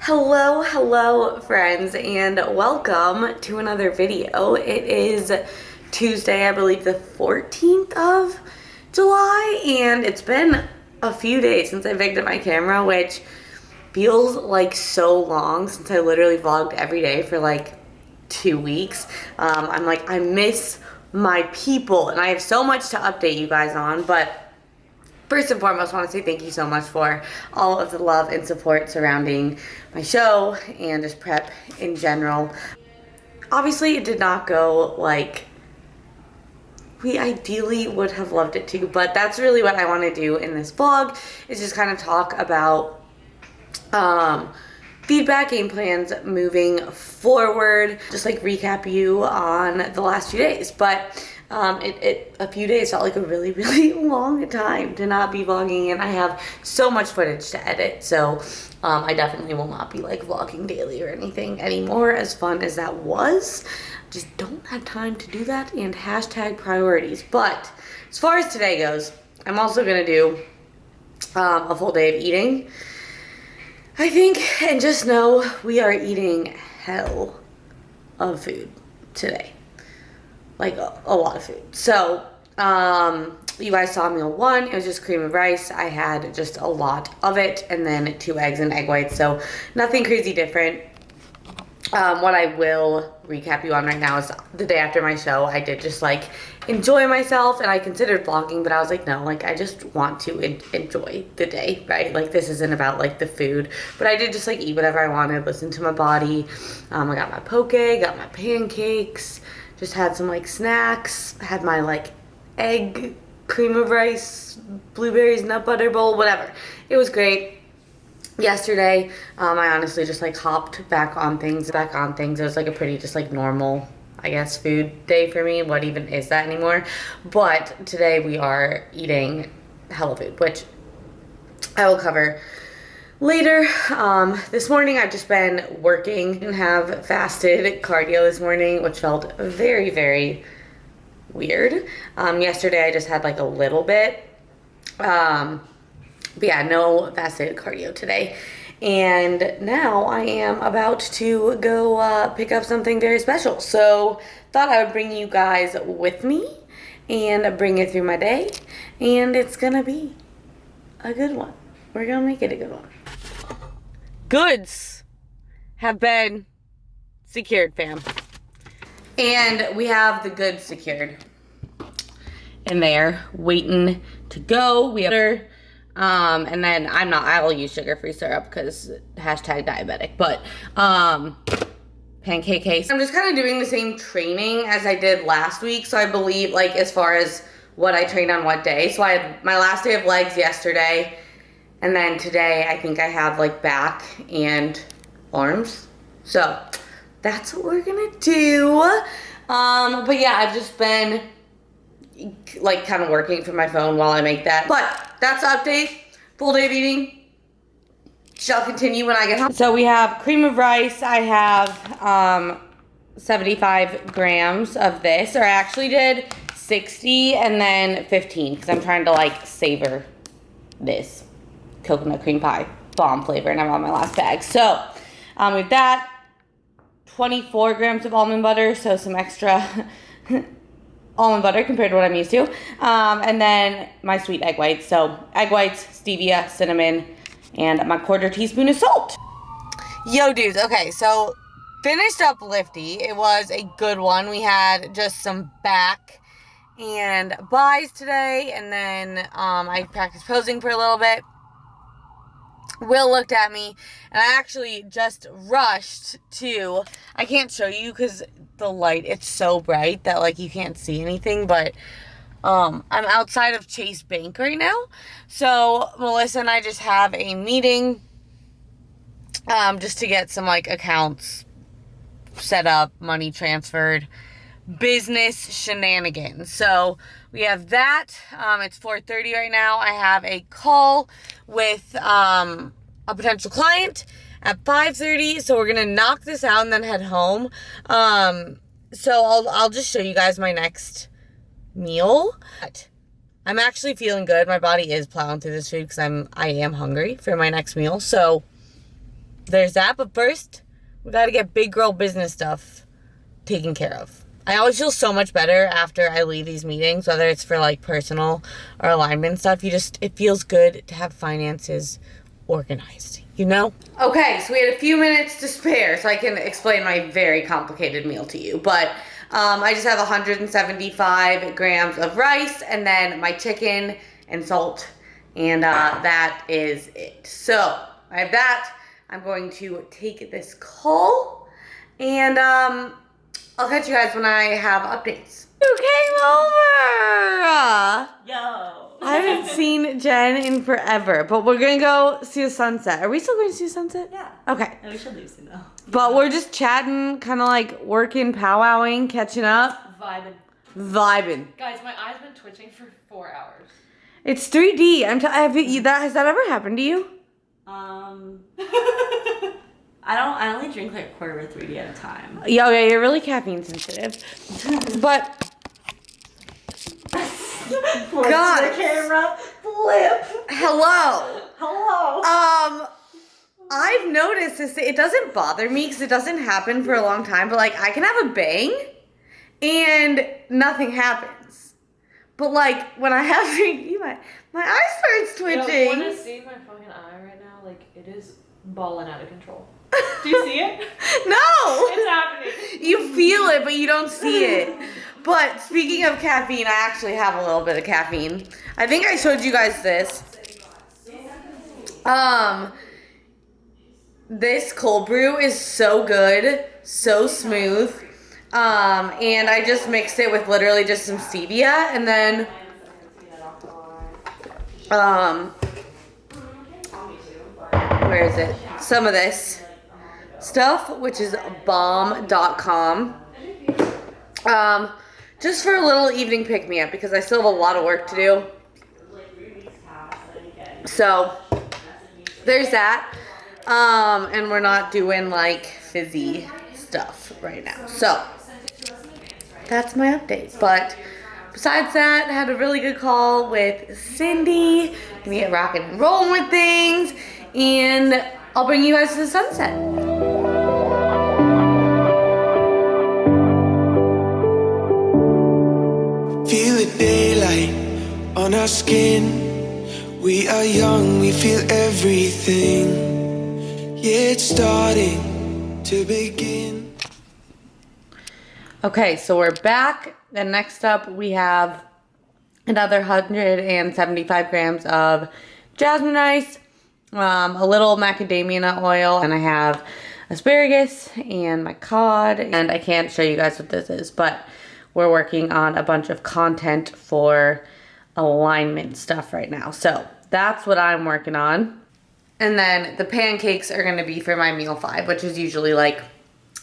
Hello friends, and welcome to another video. It is Tuesday, I believe the 14th of July, and it's been a few days since I picked up my camera, which feels like so long since I literally vlogged every day for like 2 weeks. I miss my people, and I have so much to update you guys on, but first and foremost, I want to say thank you so much for all of the love and support surrounding my show and just prep in general. Obviously, it did not go like we ideally would have loved it to, but that's really what I want to do in this vlog, is just kind of talk about feedback, game plans moving forward, just like recap you on the last few days. But a few days felt like a really long time to not be vlogging, and I have so much footage to edit, so I definitely will not be like vlogging daily or anything anymore, as fun as that was. Just don't have time to do that, and hashtag priorities. But as far as today goes, I'm also gonna do a full day of eating, I think, and just know we are eating hell of food today. Like a lot of food. So, you guys saw meal one. It was just cream of rice. I had just a lot of it, and then 2 eggs and egg whites. So nothing crazy different. What I will recap you on right now is the day after my show, I did just like enjoy myself, and I considered vlogging, but I was like, no, like I just want to enjoy the day, right? Like this isn't about like the food, but I did just like eat whatever I wanted, listen to my body. I got my poke, got my pancakes, just had some like snacks, had my like egg, cream of rice, blueberries, nut butter bowl, whatever. It was great. Yesterday, I honestly just like hopped back on things. It was like a pretty just like normal, I guess, food day for me. What even is that anymore? But today we are eating hella food, which I will cover later. This morning I've just been working and have fasted cardio this morning, which felt very weird. Yesterday I just had like a little bit. But yeah, no fasted cardio today. And now I am about to go pick up something very special. So thought I would bring you guys with me and bring it through my day. And it's gonna be a good one. We're gonna make it a good one. Goods have been secured, fam. And we have the goods secured in there, waiting to go. We have and then I'll use sugar-free syrup because hashtag diabetic, but pancake case. I'm just kind of doing the same training as I did last week, so I believe like as far as what I trained on what day. So I had my last day of legs yesterday, and then today I think I have like back and arms. So that's what we're gonna do. But yeah, I've just been like kind of working from my phone while I make that. But that's the update. Full day of eating shall continue when I get home. So we have cream of rice. I have 75 grams of this, or I actually did 60 and then 15 because I'm trying to like savor this coconut cream pie bomb flavor, and I'm on my last bag. So with that, 24 grams of almond butter, so some extra almond butter compared to what I'm used to. And then my sweet egg whites. So egg whites, stevia, cinnamon, and my 1/4 teaspoon of salt. Yo, dudes. Okay, so finished up Lifty. It was a good one. We had just some back and buys today, and then I practiced posing for a little bit. Will looked at me, and I actually just rushed to, I can't show you because the light, it's so bright that like you can't see anything, but I'm outside of Chase Bank right now. So Melissa and I just have a meeting just to get some like accounts set up, money transferred, business shenanigans. So we have that. It's 4:30 right now. I have a call with a potential client at 5:30. So we're gonna knock this out and then head home. So I'll just show you guys my next meal. I'm actually feeling good. My body is plowing through this food because I am hungry for my next meal. So there's that. But first, we gotta get big girl business stuff taken care of. I always feel so much better after I leave these meetings, whether it's for like personal or alignment stuff. It feels good to have finances organized, you know? Okay, so we had a few minutes to spare so I can explain my very complicated meal to you. But I just have 175 grams of rice and then my chicken and salt. And that is it. So I have that. I'm going to take this call and I'll catch you guys when I have updates. You came over! Yo. I haven't seen Jen in forever, but we're gonna go see the sunset. Are we still going to see the sunset? Yeah. Okay. And we should leave soon though. But we're just chatting, kind of like working, powwowing, catching up. Vibing. Guys, my eye's been twitching for 4 hours. It's 3D. Has that ever happened to you? I only drink like a quarter of a 3D at a time. Yeah, you're really caffeine sensitive. But God, the camera flip. Hello. I've noticed this. It doesn't bother me because it doesn't happen for a long time. But like, I can have a bang, and nothing happens. But like, when I have 3D, my eye starts twitching. You want to see my fucking eye right now? Like, it is balling out of control. Do you see it? No! It's happening. You feel it, but you don't see it. But speaking of caffeine, I actually have a little bit of caffeine. I think I showed you guys this. This cold brew is so good, so smooth. And I just mixed it with literally just some stevia, and then where is it? Some of this stuff, which is bomb.com. Just for a little evening pick-me-up because I still have a lot of work to do. So there's that. And we're not doing like fizzy stuff right now. So that's my update. But besides that, I had a really good call with Cindy. Gonna get rocking and rolling with things. And I'll bring you guys to the sunset. Feel the daylight on our skin. We are young, we feel everything. Yeah, it's starting to begin. Okay, so we're back. And next up, we have another 175 grams of jasmine rice, a little macadamia nut oil, and I have asparagus and my cod. And I can't show you guys what this is, but we're working on a bunch of content for alignment stuff right now. So that's what I'm working on. And then the pancakes are going to be for my meal 5, which is usually like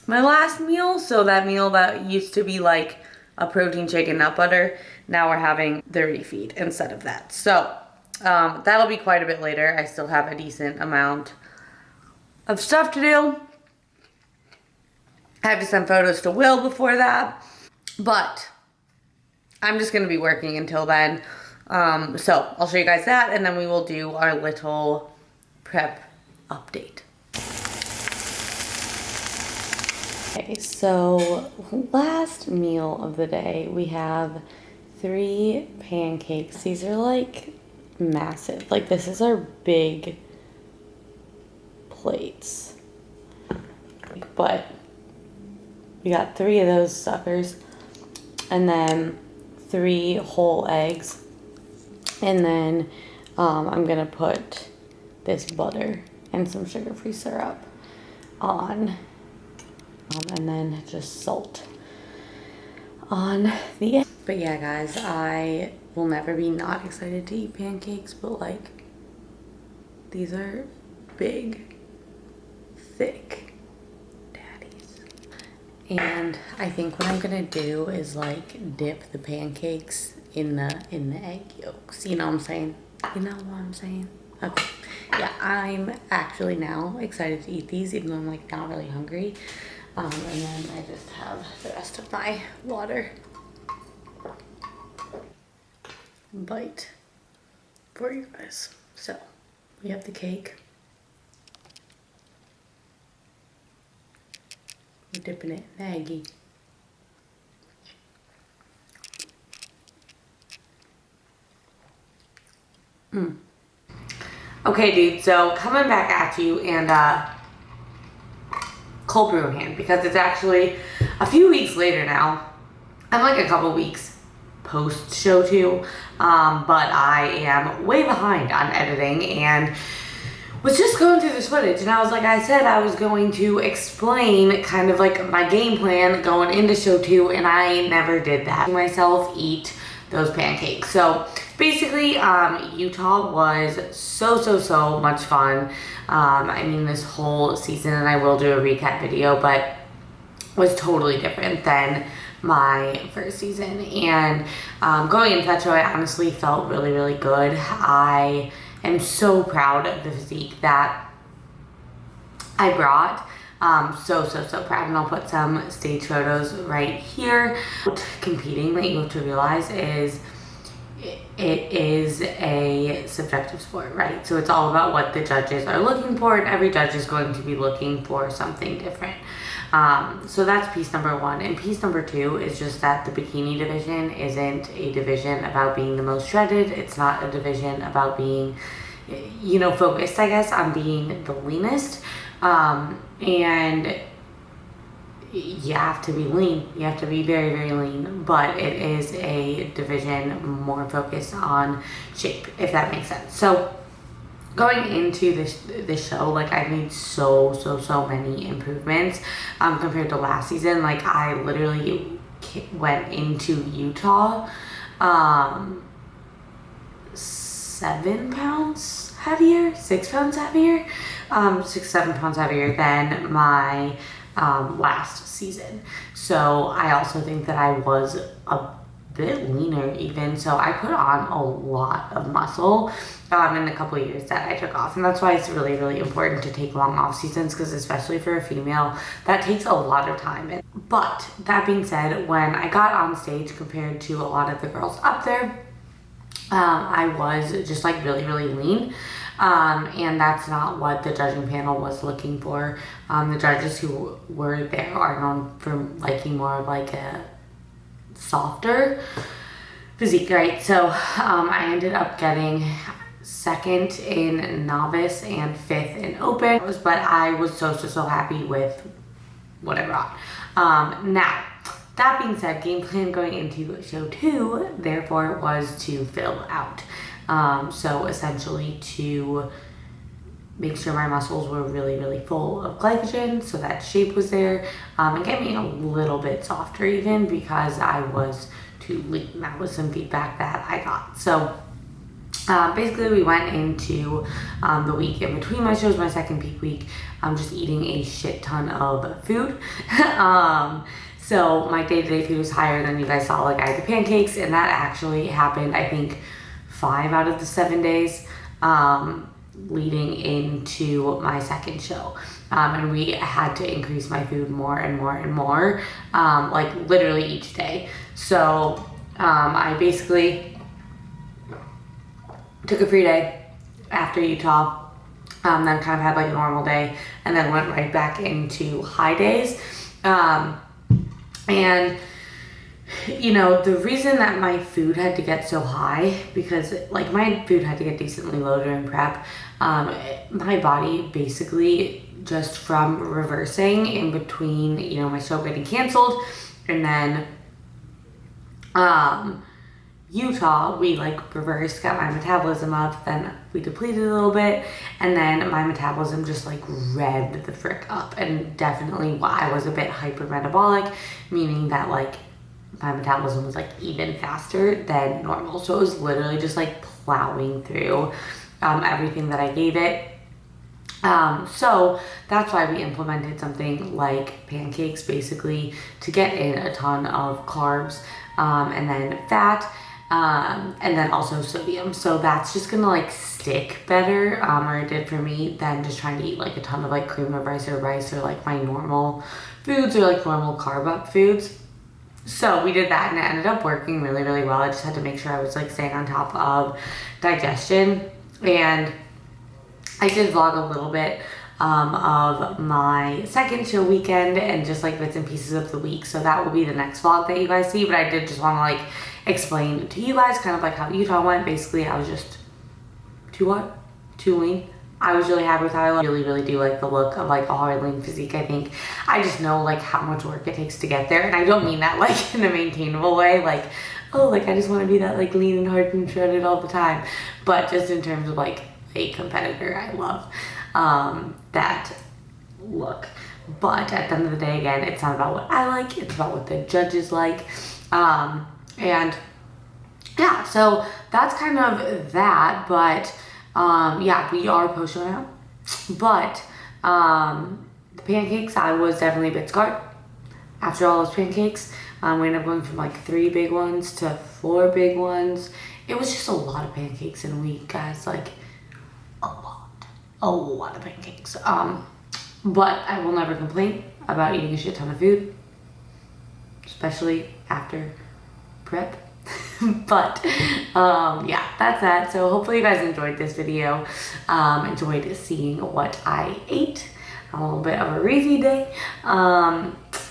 my last meal. So that meal that used to be like a protein shake and nut butter, now we're having the refeed instead of that. So that'll be quite a bit later. I still have a decent amount of stuff to do. I have to send photos to Will before that. But I'm just going to be working until then. So I'll show you guys that, and then we will do our little prep update. Okay, so last meal of the day, we have 3 pancakes. These are like massive. Like, this is our big plates. But we got 3 of those suckers. And then 3 whole eggs. And then I'm going to put this butter and some sugar-free syrup on. And then just salt on the end. But yeah, guys, I will never be not excited to eat pancakes. But like, these are big, thick. And I think what I'm gonna do is like dip the pancakes in the egg yolks. You know what I'm saying? You know what I'm saying? Okay. Yeah, I'm actually now excited to eat these, even though I'm like not really hungry. And then I just have the rest of my water. Bite for you guys. So we have the cake. dipping it in Maggie. Okay, dude, so coming back at you and cold brew in hand because it's actually a few weeks later now. I'm like a couple weeks post show two, but I am way behind on editing and was just going through this footage, and I was like, I said I was going to explain kind of like my game plan going into show two, and I never did that. Myself eat those pancakes. So basically, Utah was so much fun. I mean, this whole season, and I will do a recap video, but was totally different than my first season. And going into that show, I honestly felt really good. I am so proud of the physique that I brought. So proud, and I'll put some stage photos right here. Competing, that you have to realize, is it is a subjective sport, right? So it's all about what the judges are looking for, and every judge is going to be looking for something different. So that's piece number one. And piece number two is just that the bikini division isn't a division about being the most shredded. It's not a division about being, you know, focused, I guess, on being the leanest. And you have to be lean. You have to be very lean, but it is a division more focused on shape, if that makes sense. So going into this show, like, I've made so many improvements compared to last season. Like, I literally went into Utah 7 pounds heavier, 6 pounds heavier, 6-7 pounds heavier than my last season. So I also think that I was a bit leaner even. So I put on a lot of muscle in the couple of years that I took off. And that's why it's really important to take long off seasons, because especially for a female, that takes a lot of time. But that being said, when I got on stage compared to a lot of the girls up there, I was just like really lean. And that's not what the judging panel was looking for. The judges who were there are known for liking more of like a softer physique, right? So I ended up getting second in novice and fifth in open, but I was so happy with what I brought. Now, that being said, game plan going into show two, therefore, was to fill out. So essentially to make sure my muscles were really full of glycogen, so that shape was there, and get me a little bit softer even, because I was too lean. That was some feedback that I got. So basically we went into the week in between my shows, my second peak week, just eating a shit ton of food. So my day-to-day food was higher than you guys saw. Like, I had the pancakes, and that actually happened, I think, 5 out of the 7 days leading into my second show. And we had to increase my food more and more, like literally each day. So I basically took a free day after Utah, then kind of had like a normal day, and then went right back into high days. And you know, the reason that my food had to get so high, because like my food had to get decently low during prep, my body basically, just from reversing in between, you know, my show getting canceled and then Utah, we like reversed, got my metabolism up, then we depleted a little bit, and then my metabolism just like revved the frick up. And definitely I was a bit hypermetabolic, meaning that like my metabolism was like even faster than normal. So it was literally just like plowing through everything that I gave it. So that's why we implemented something like pancakes, basically to get in a ton of carbs, and then fat, and then also sodium. So that's just gonna like stick better, or it did for me, than just trying to eat like a ton of like cream of rice or like my normal foods or like normal carb up foods. So we did that, and it ended up working really well. I just had to make sure I was like staying on top of digestion. And I did vlog a little bit of my second chill weekend and just like bits and pieces of the week. So that will be the next vlog that you guys see, but I did just want to like explain to you guys kind of like how Utah went. Basically, I was just too lean. I was really happy with how I look. I really do like the look of like a hard lean physique. I think I just know like how much work it takes to get there, and I don't mean that like in a maintainable way, like oh like I just want to be that like lean and hard and shredded all the time, but just in terms of like a competitor, I love that look. But at the end of the day, again, it's not about what I like, it's about what the judges like. And yeah, so that's kind of that. But yeah, we are post-show now. But the pancakes, I was definitely a bit scarred after all those pancakes. We ended up going from like 3 big ones to 4 big ones. It was just a lot of pancakes in a week, guys. Like a lot of pancakes. But I will never complain about eating a shit ton of food, especially after prep. But yeah, that's that. So hopefully you guys enjoyed this video, enjoyed seeing what I ate. A little bit of a Refeed day.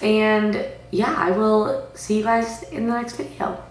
And yeah, I will see you guys in the next video.